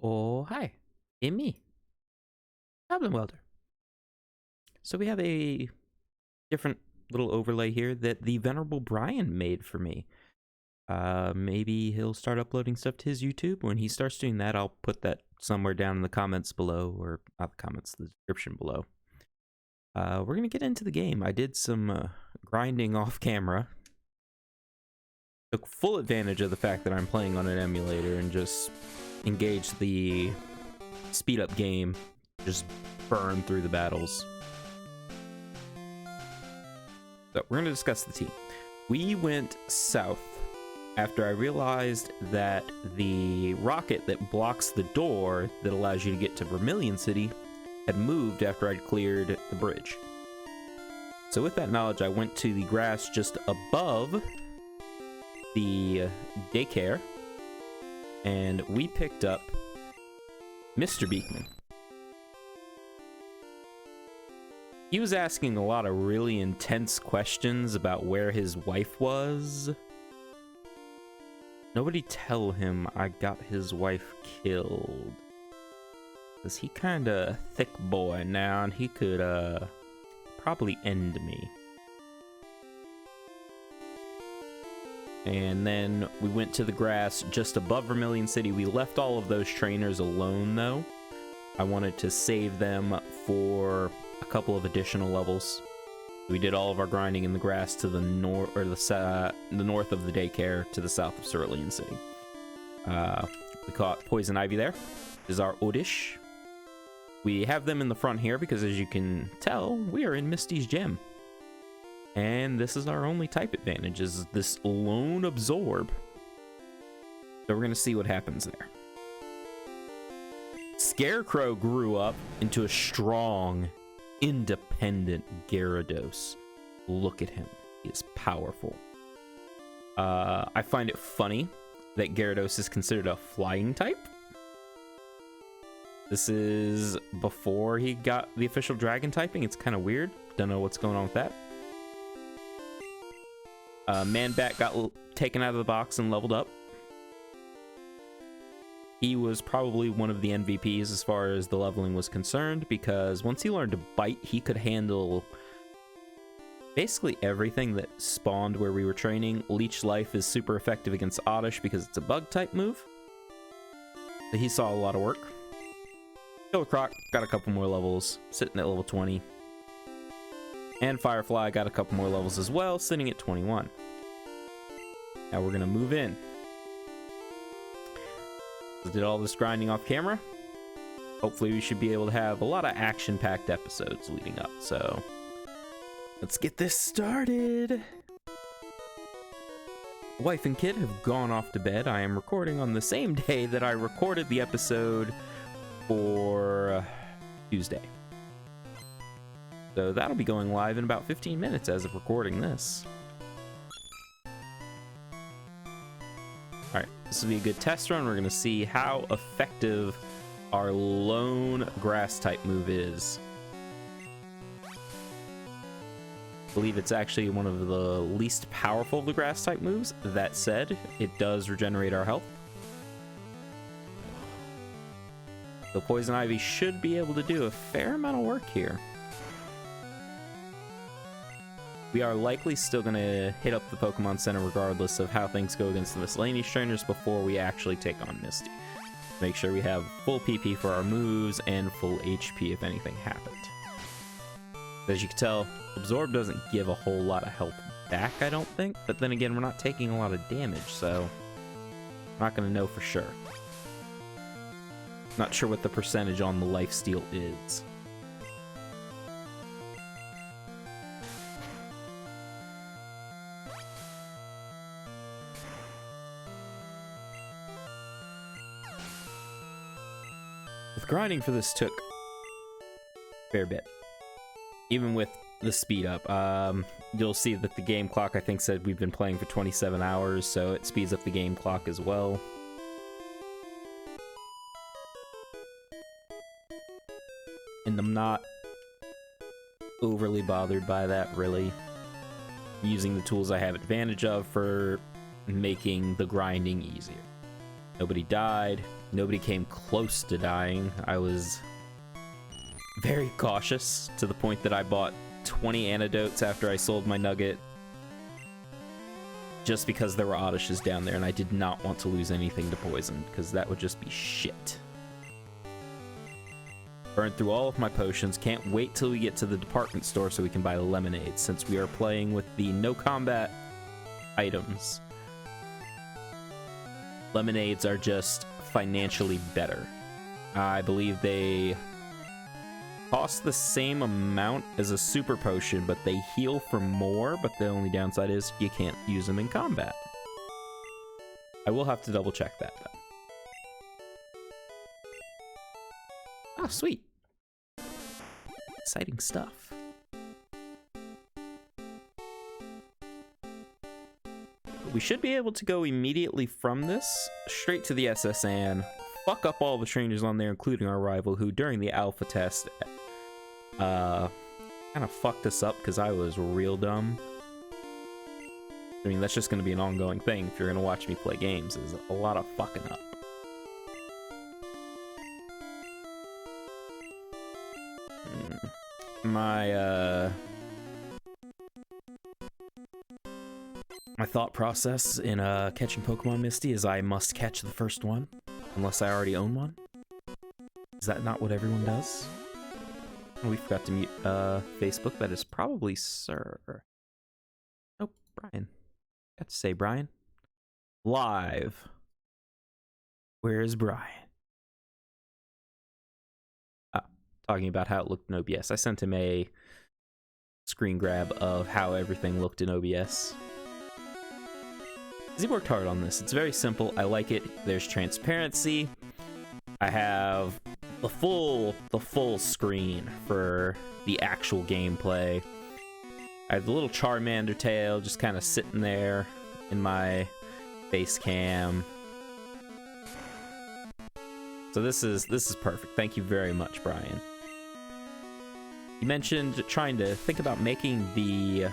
Oh, hi. It's me, Goblin Welder. So we have a different little overlay here that the Venerable Brian made for me. Maybe he'll start uploading stuff to his YouTube. When he starts doing that, I'll put that somewhere down in the comments below, or not the comments, the description below. We're going to get into the game. I did some grinding off camera. Took full advantage of the fact that I'm playing on an emulator and just engaged the speed up game. Just burn through the battles. So we're going to discuss the team. We went south after I realized that the rocket that blocks the door that allows you to get to Vermilion City had moved after I'd cleared the bridge. So with that knowledge, I went to the grass just above the daycare, and we picked up Mr. Beekman. He was asking a lot of really intense questions about where his wife was. Nobody tell him I got his wife killed. Cause he kinda thick boy now, and he could probably end me. And then we went to the grass just above Vermilion City. We left all of those trainers alone though. I wanted to save them for a couple of additional levels. We did all of our grinding in the grass to the north, or the north of the daycare, to the south of Cerulean City. We caught Poison Ivy there. This is our Oddish. We have them in the front here because, as you can tell, we are in Misty's gym. And this is our only type advantage, is this lone absorb. So we're going to see what happens there. Scarecrow grew up into a strong, independent Gyarados. Look at him. He is powerful. I find it funny that Gyarados is considered a flying type. This is before he got the official dragon typing. It's kind of weird. Don't know what's going on with that. Man-Bat got taken out of the box and leveled up. He was probably one of the MVPs as far as the leveling was concerned, because once he learned to bite, he could handle basically everything that spawned where we were training. Leech Life is super effective against Oddish because it's a bug type move. So he saw a lot of work. Killer Croc got a couple more levels, sitting at level 20. And Firefly got a couple more levels as well, sitting at 21. Now we're gonna move in. Did all this grinding off camera. Hopefully we should be able to have a lot of action-packed episodes leading up, so let's get this started. Wife and kid have gone off to bed. I am recording on the same day that I recorded the episode for Tuesday. So that'll be going live in about 15 minutes as of recording this. Alright, this will be a good test run. We're going to see how effective our lone grass type move is. I believe it's actually one of the least powerful of the grass type moves. That said, it does regenerate our health. The Poison Ivy should be able to do a fair amount of work here. We are likely still going to hit up the Pokemon Center regardless of how things go against the miscellaneous trainers before we actually take on Misty. Make sure we have full PP for our moves and full HP if anything happened. As you can tell, Absorb doesn't give a whole lot of health back, I don't think. But then again, we're not taking a lot of damage, so I'm not going to know for sure. Not sure what the percentage on the lifesteal is. Grinding for this took a fair bit, even with the speed up. You'll see that the game clock, I think, said we've been playing for 27 hours, so it speeds up the game clock as well. And I'm not overly bothered by that, really. I'm using the tools I have advantage of for making the grinding easier. Nobody died. Nobody came close to dying. I was very cautious to the point that I bought 20 antidotes after I sold my nugget just because there were Oddishes down there and I did not want to lose anything to poison because that would just be shit. Burned through all of my potions. Can't wait till we get to the department store so we can buy lemonade since we are playing with the no combat items. Lemonades are just financially better. I believe they cost the same amount as a super potion, but they heal for more, but the only downside is you can't use them in combat. I will have to double check that though. Oh, sweet. Exciting stuff. We should be able to go immediately from this straight to the SSN, fuck up all the strangers on there, including our rival, who during the alpha test kind of fucked us up because I was real dumb. I mean, that's just going to be an ongoing thing if you're going to watch me play games, is a lot of fucking up. My thought process in catching Pokemon Misty is I must catch the first one, unless I already own one. Is that not what everyone does? Oh, we forgot to mute Facebook. That is probably Sir. Oh, Brian. Got to say Brian. Live. Where is Brian? Talking about how it looked in OBS. I sent him a screen grab of how everything looked in OBS. He worked hard on this. It's very simple. I like it. There's transparency. I have the full screen for the actual gameplay. I have the little Charmander tail just kind of sitting there in my face cam. So this is perfect. Thank you very much, Brian. You mentioned trying to think about making the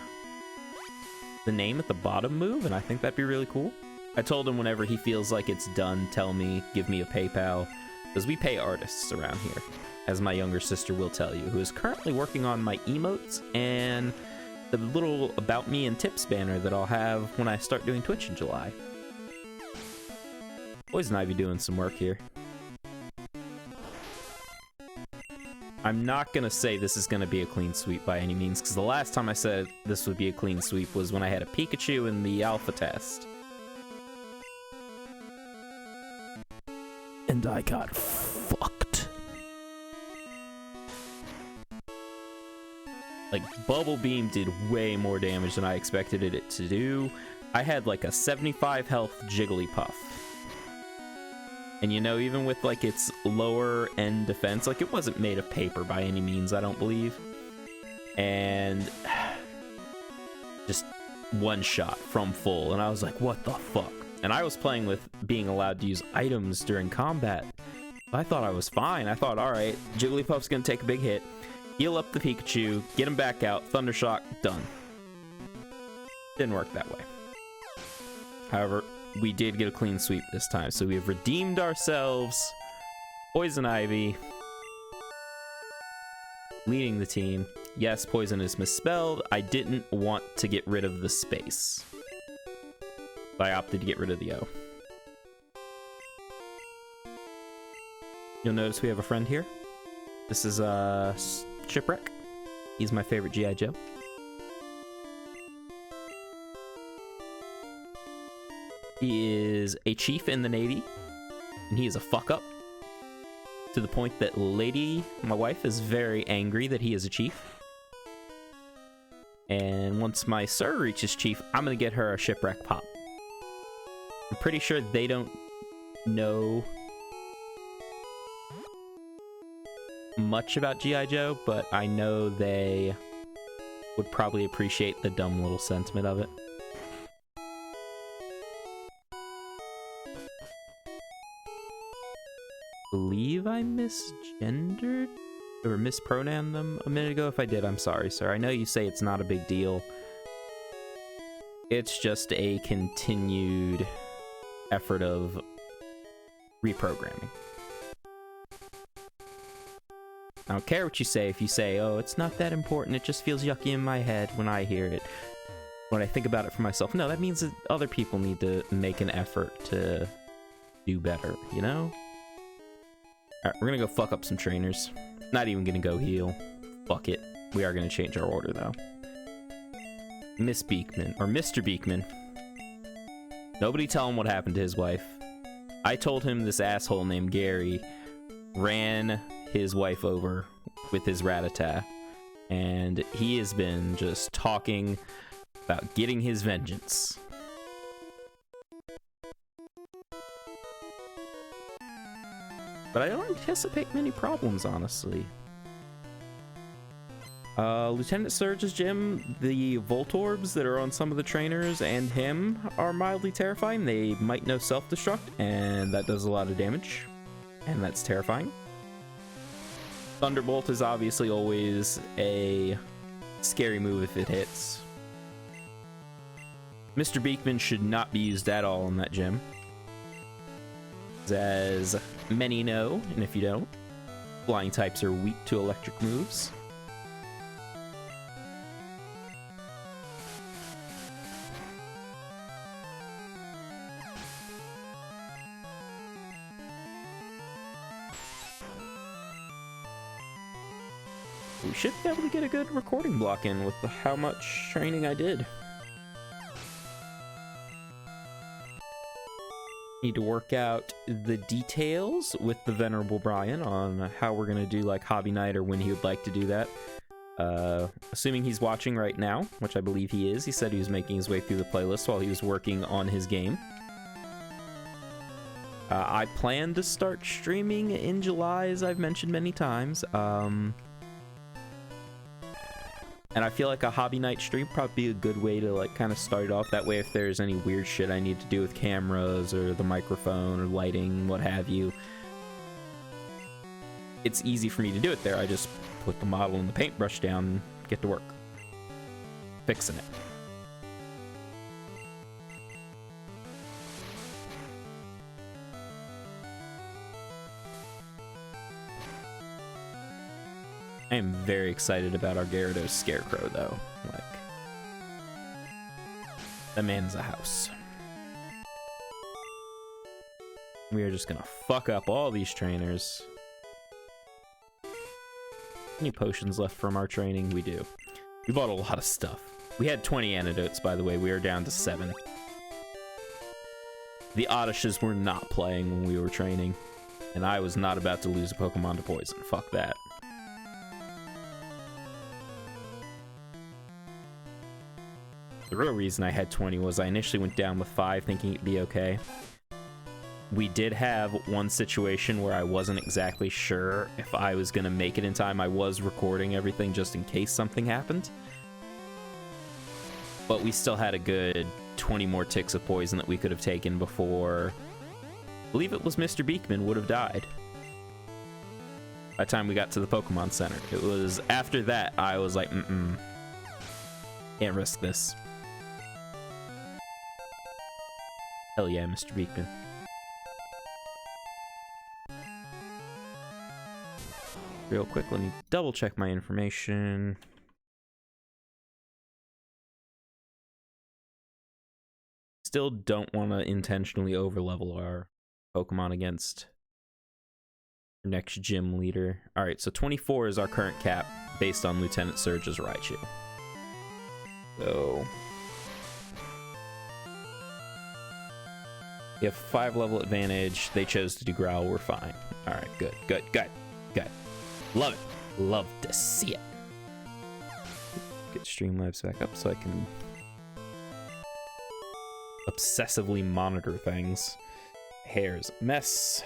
name at the bottom move, and I think that'd be really cool. I told him whenever he feels like it's done, tell me, give me a PayPal, because we pay artists around here, as my younger sister will tell you, who is currently working on my emotes and the little About Me and Tips banner that I'll have when I start doing Twitch in July. Poison Ivy doing some work here. I'm not going to say this is going to be a clean sweep by any means, because the last time I said this would be a clean sweep was when I had a Pikachu in the alpha test. And I got fucked. Like, Bubble Beam did way more damage than I expected it to do. I had like a 75 health Jigglypuff. And you know, even with like its lower end defense, like it wasn't made of paper by any means, I don't believe. And just one shot from full, and I was like, what the fuck? And I was playing with being allowed to use items during combat. I thought I was fine. I thought, alright, Jigglypuff's gonna take a big hit, heal up the Pikachu, get him back out, Thundershock, done. Didn't work that way. However, we did get a clean sweep this time, so we have redeemed ourselves. Poison Ivy leading the team. Yes, poison is misspelled. I didn't want to get rid of the space, so I opted to get rid of the O. You'll notice we have a friend here. This is Shipwreck. He's my favorite G.I. Joe. He is a chief in the Navy, and he is a fuck-up, to the point that Lady, my wife, is very angry that he is a chief. And once my sir reaches chief, I'm gonna get her a Shipwreck pop. I'm pretty sure they don't know much about G.I. Joe, but I know they would probably appreciate the dumb little sentiment of it. I believe I misgendered or mispronoun them a minute ago. If I did, I'm sorry, sir. I know you say it's not a big deal. It's just a continued effort of reprogramming. I don't care what you say if you say, oh, it's not that important, it just feels yucky in my head when I hear it. When I think about it for myself. No, that means that other people need to make an effort to do better, you know? Alright, we're gonna go fuck up some trainers. Not even gonna go heal. Fuck it. We are gonna change our order, though. Miss Beekman, or Mr. Beekman. Nobody tell him what happened to his wife. I told him this asshole named Gary ran his wife over with his rat-a-tat, and he has been just talking about getting his vengeance. But I don't anticipate many problems, honestly. Lieutenant Surge's gym, the Voltorbs that are on some of the trainers and him are mildly terrifying. They might know self-destruct, and that does a lot of damage, and that's terrifying. Thunderbolt is obviously always a scary move if it hits. Mr. Beekman should not be used at all in that gym, as many know, and if you don't, flying types are weak to electric moves. We should be able to get a good recording block in with how much training I did. Need to work out the details with the Venerable Brian on how we're gonna do like hobby night or when he would like to do that. Assuming he's watching right now, which I believe he is. He said he was making his way through the playlist while he was working on his game. I plan to start streaming in July, as I've mentioned many times. And I feel like a hobby night stream probably be a good way to like kind of start it off. That way if there's any weird shit I need to do with cameras or the microphone or lighting, what have you, it's easy for me to do it there. I just put the model and the paintbrush down and get to work fixing it. I am very excited about our Gyarados Scarecrow, though. Like, that man's a house. We are just gonna fuck up all these trainers. Any potions left from our training? We do. We bought a lot of stuff. We had 20 antidotes, by the way. We are down to 7. The Oddishes were not playing when we were training, and I was not about to lose a Pokemon to poison. Fuck that. The real reason I had 20 was I initially went down with 5 thinking it'd be okay. We did have one situation where I wasn't exactly sure if I was going to make it in time. I was recording everything just in case something happened. But we still had a good 20 more ticks of poison that we could have taken before, I believe it was Mr. Beekman, would have died. By the time we got to the Pokemon Center. It was after that I was like, can't risk this. Hell yeah, Mr. Beekman. Real quick, let me double check my information. Still don't want to intentionally overlevel our Pokemon against our next gym leader. Alright, so 24 is our current cap based on Lieutenant Surge's Raichu. So we have 5 level advantage. They chose to do Growl. We're fine. All right, good, good, good, good. Love it. Love to see it. Get Streamlabs back up so I can obsessively monitor things. Hair's a mess.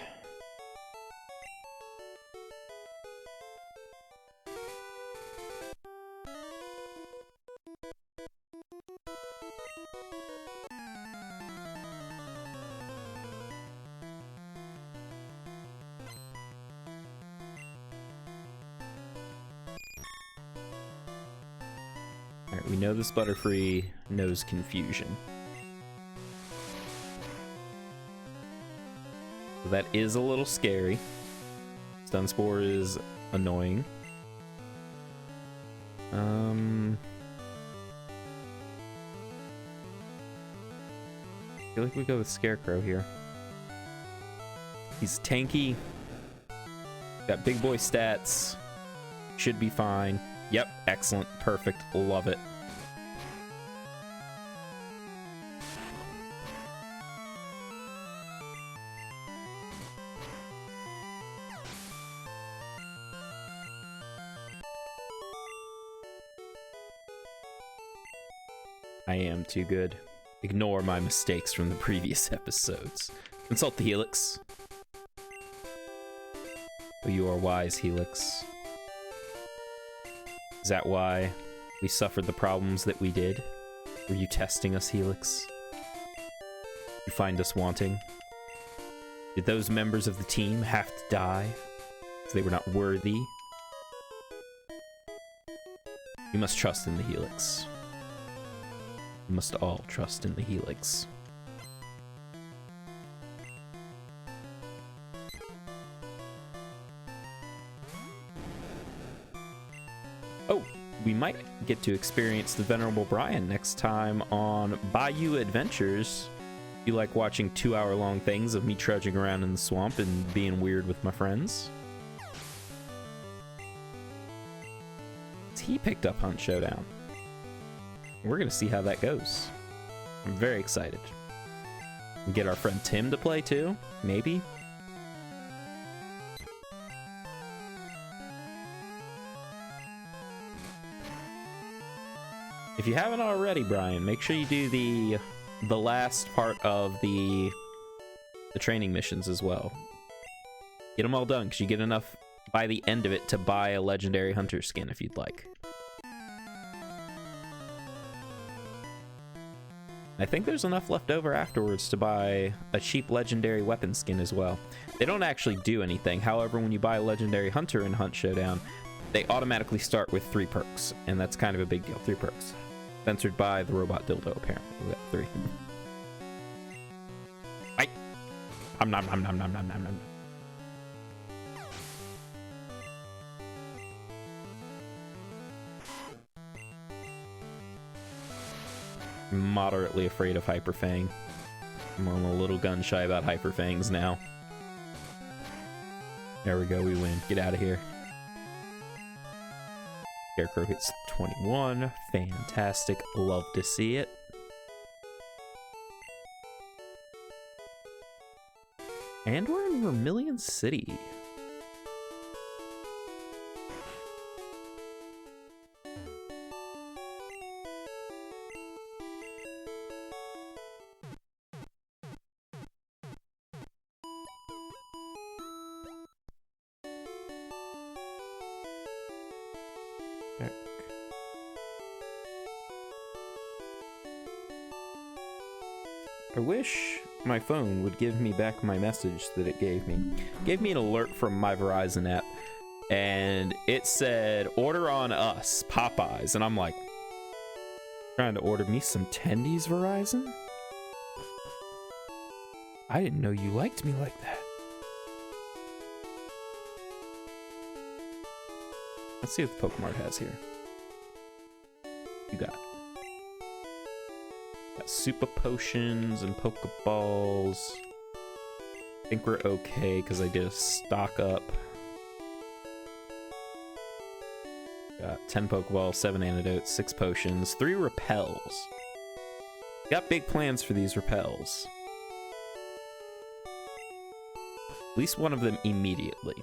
Alright, we know this Butterfree knows confusion. So that is a little scary. Stun Spore is annoying. I feel like we go with Scarecrow here. He's tanky. Got big boy stats. Should be fine. Yep, excellent, perfect, love it. I am too good. Ignore my mistakes from the previous episodes. Consult the Helix. Oh, you are wise, Helix. Is that why we suffered the problems that we did? Were you testing us, Helix? You find us wanting? Did those members of the team have to die because they were not worthy? You must trust in the Helix. We must all trust in the Helix. Oh, we might get to experience the Venerable Brian next time on Bayou Adventures. If you like watching 2-hour-long things of me trudging around in the swamp and being weird with my friends. He picked up Hunt Showdown. We're gonna see how that goes. I'm very excited. We get our friend Tim to play too, maybe. If you haven't already, Brian, make sure you do the last part of the training missions as well. Get them all done, because you get enough by the end of it to buy a legendary hunter skin if you'd like. I think there's enough left over afterwards to buy a cheap legendary weapon skin as well. They don't actually do anything. However, when you buy a legendary hunter in Hunt Showdown, they automatically start with 3 perks, and that's kind of a big deal. 3 perks. Censored by the robot dildo, apparently. We got 3. Right. Nom nom nom nom nom nom nom. Moderately afraid of Hyper Fang. I'm a little gun shy about Hyper Fangs now. There we go, we win. Get out of here. Scarecrow hits 21. Fantastic. Love to see it. And we're in Vermilion City. I wish my phone would give me back my message that it gave me. It gave me an alert from my Verizon app, and it said, "Order on us, Popeyes." And I'm like, trying to order me some tendies, Verizon? I didn't know you liked me like that. Let's see what the Pokemart has here. You got super potions and Pokeballs. I think we're okay because I did a stock up. Got 10 Pokeballs, 7 antidotes, 6 potions, 3 repels. Got big plans for these repels. At least one of them immediately.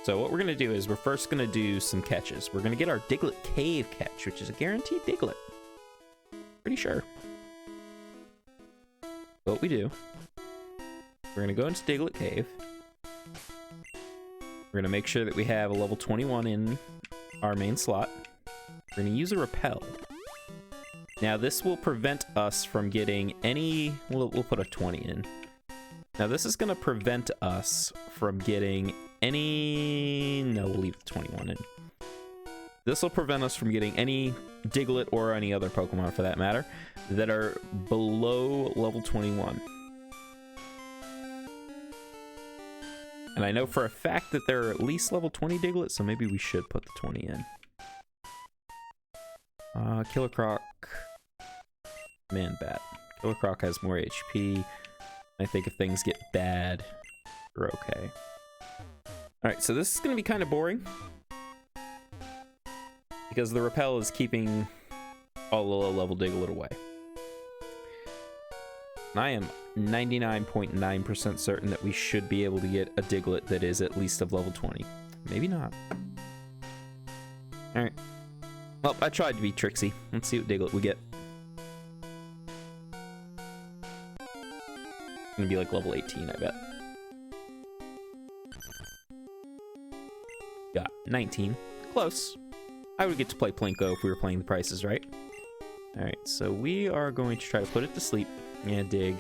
So what we're going to do is we're first going to do some catches. We're going to get our Diglett Cave catch, which is a guaranteed Diglett. Pretty sure. What we do, we're going to go into Diglett Cave. We're going to make sure that we have a level 21 in our main slot. We're going to use a repel. Now this will prevent us from getting any... We'll put a 20 in. Now this is going to prevent us from getting any... No, we'll leave the 21 in. This will prevent us from getting any Diglett or any other Pokemon, for that matter, that are below level 21. And I know for a fact that there are at least level 20 Diglett, so maybe we should put the 20 in. Killer Croc. Man, bat. Killer Croc has more HP. I think if things get bad, we're okay. Alright, so this is going to be kind of boring. Because the repel is keeping all the low-level Diglett away. And I am 99.9% certain that we should be able to get a Diglett that is at least of level 20. Maybe not. Alright. Well, I tried to be tricksy. Let's see what Diglett we get. Gonna be like level 18, I bet. Got 19. Close. I would get to play Plinko if we were playing the prices, right? Alright, so we are going to try to put it to sleep. Yeah, dig.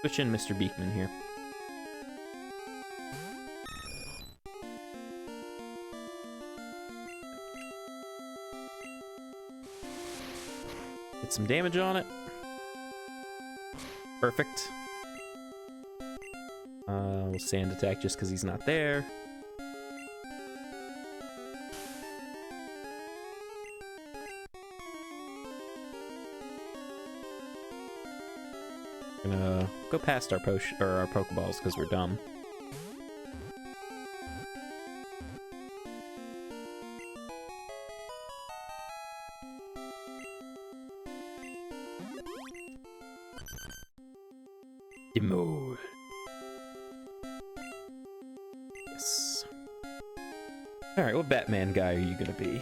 Switch in Mr. Beekman here. Get some damage on it. Perfect. We'll sand attack just because he's not there. Gonna go past our our Pokeballs because we're dumb. Demo. Yes. All right, what Batman guy are you gonna be?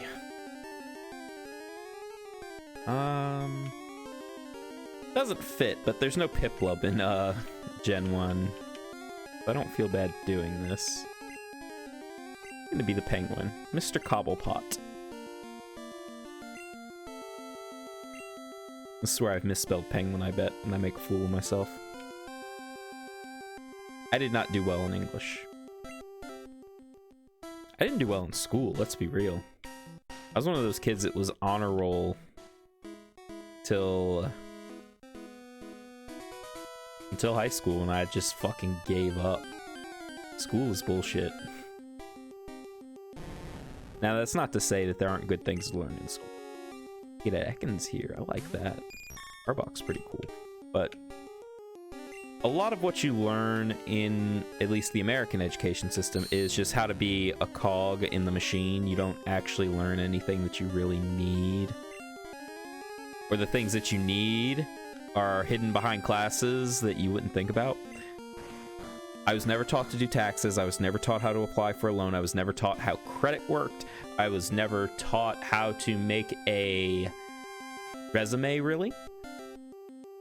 Doesn't fit, but there's no Piplup in Gen 1. So I don't feel bad doing this. I'm gonna be the Penguin, Mr. Cobblepot. I swear I've misspelled Penguin, I bet, and I make a fool of myself. I did not do well in English. I didn't do well in school, let's be real. I was one of those kids that was honor roll until high school, and I just fucking gave up. School is bullshit. Now, that's not to say that there aren't good things to learn in school. Get Ekans here, I like that. Arbok's pretty cool. But a lot of what you learn in at least the American education system is just how to be a cog in the machine. You don't actually learn anything that you really need. Or the things that you need are hidden behind classes that you wouldn't think about. I was never taught to do taxes. I was never taught how to apply for a loan. I was never taught how credit worked. I was never taught how to make a resume, really.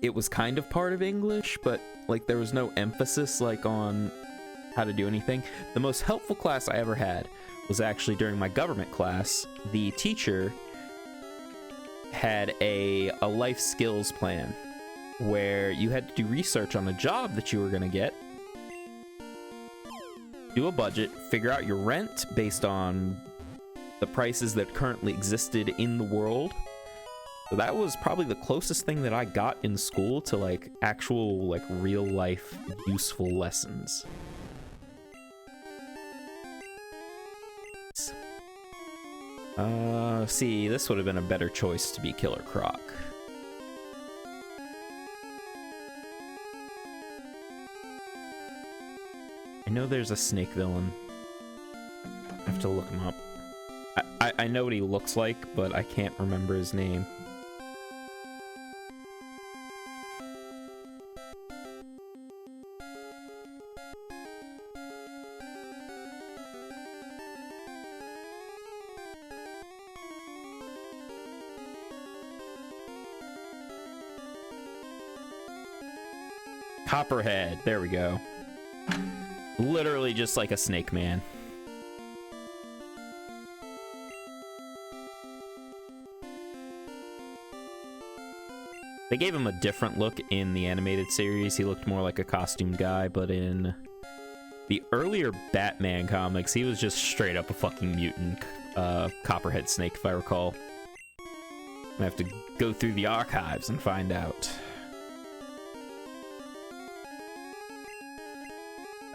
It was kind of part of English, but like there was no emphasis like on how to do anything. The most helpful class I ever had was actually during my government class. The teacher had a life skills plan where you had to do research on a job that you were going to get, do a budget, figure out your rent based on the prices that currently existed in the world. So that was probably the closest thing that I got in school to like actual like real life useful lessons. See, this would have been a better choice to be Killer Croc. I know there's a snake villain. I have to look him up. I know what he looks like, but I can't remember his name. Copperhead, there we go. Literally just like a snake man. They gave him a different look in the animated series. He looked more like a costumed guy, but in the earlier Batman comics, he was just straight up a fucking mutant Copperhead snake, if I recall. I have to go through the archives and find out.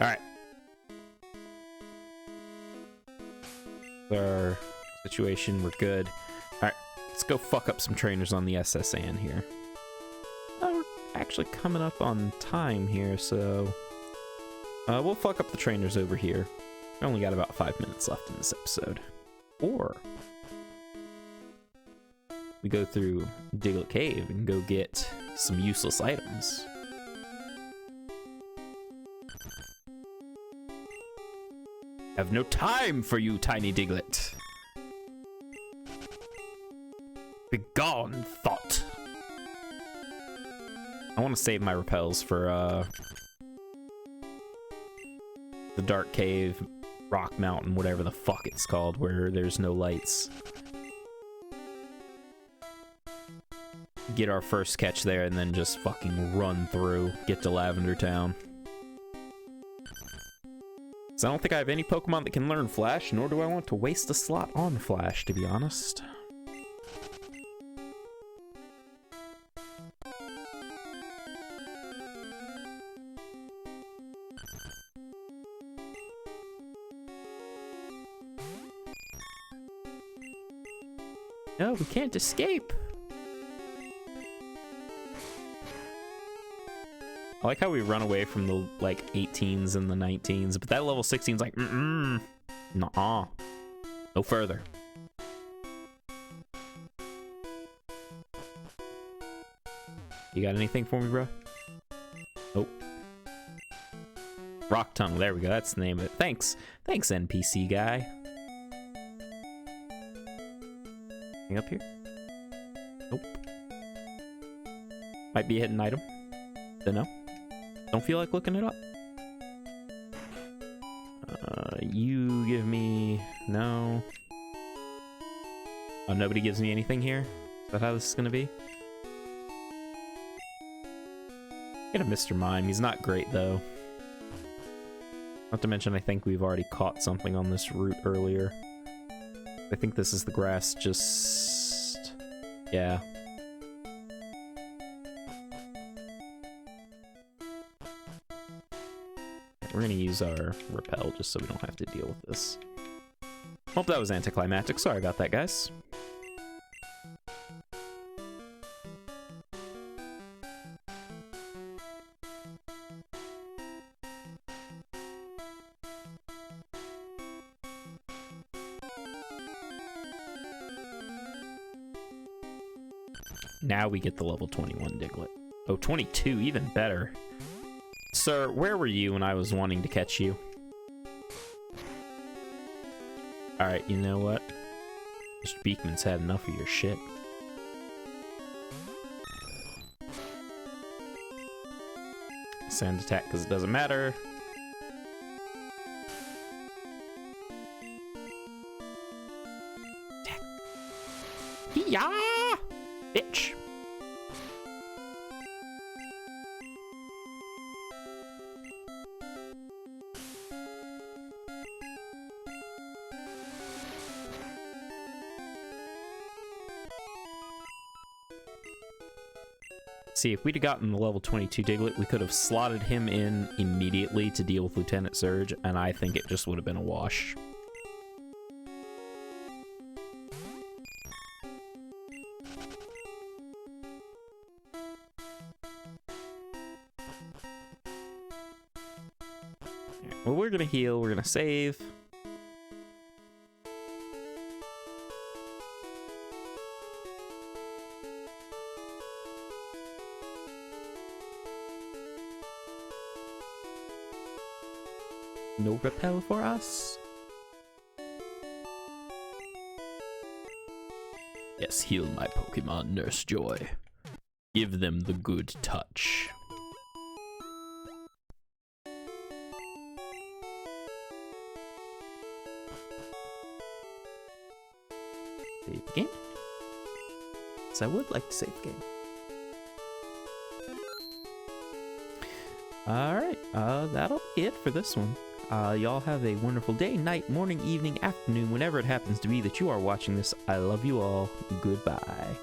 Alright. Our situation, we're good. Alright, let's go fuck up some trainers on the SS Anne here. We're actually coming up on time here, so... we'll fuck up the trainers over here. We only got about 5 minutes left in this episode. Or... we go through Diglett Cave and go get some useless items. Have no time for you, tiny Diglett. Begone, thought. I want to save my repels for the Dark Cave, Rock Mountain, whatever the fuck it's called, where there's no lights. Get our first catch there and then just fucking run through, get to Lavender Town. So I don't think I have any Pokemon that can learn Flash, nor do I want to waste a slot on Flash, to be honest. No, we can't escape. I like how we run away from the, like, 18s and the 19s, but that level 16's like, nuh-uh. No further. You got anything for me, bro? Nope. Rock Tongue, there we go, that's the name of it. Thanks. Thanks, NPC guy. Anything up here? Nope. Might be a hidden item. Dunno. Don't feel like looking it up. You give me... no. Oh, nobody gives me anything here? Is that how this is gonna be? Get a Mr. Mime. He's not great, though. Not to mention, I think we've already caught something on this route earlier. I think this is the grass just... yeah. We're gonna use our repel just so we don't have to deal with this. Hope that was anticlimactic. Sorry about that, guys. Now we get the level 21 Diglett. Oh, 22, even better. Sir, where were you when I was wanting to catch you? Alright, you know what? Mr. Beekman's had enough of your shit. Sand attack because it doesn't matter. Attack. Yeah, bitch. See, if we'd have gotten the level 22 Diglett, we could have slotted him in immediately to deal with Lieutenant Surge, and I think it just would have been a wash. Well, we're gonna heal, we're gonna save. No repel for us. Yes, heal my Pokemon, Nurse Joy. Give them the good touch. Save the game. So I would like to save the game. Alright, that'll be it for this one. Y'all have a wonderful day, night, morning, evening, afternoon, whenever it happens to be that you are watching this. I love you all. Goodbye.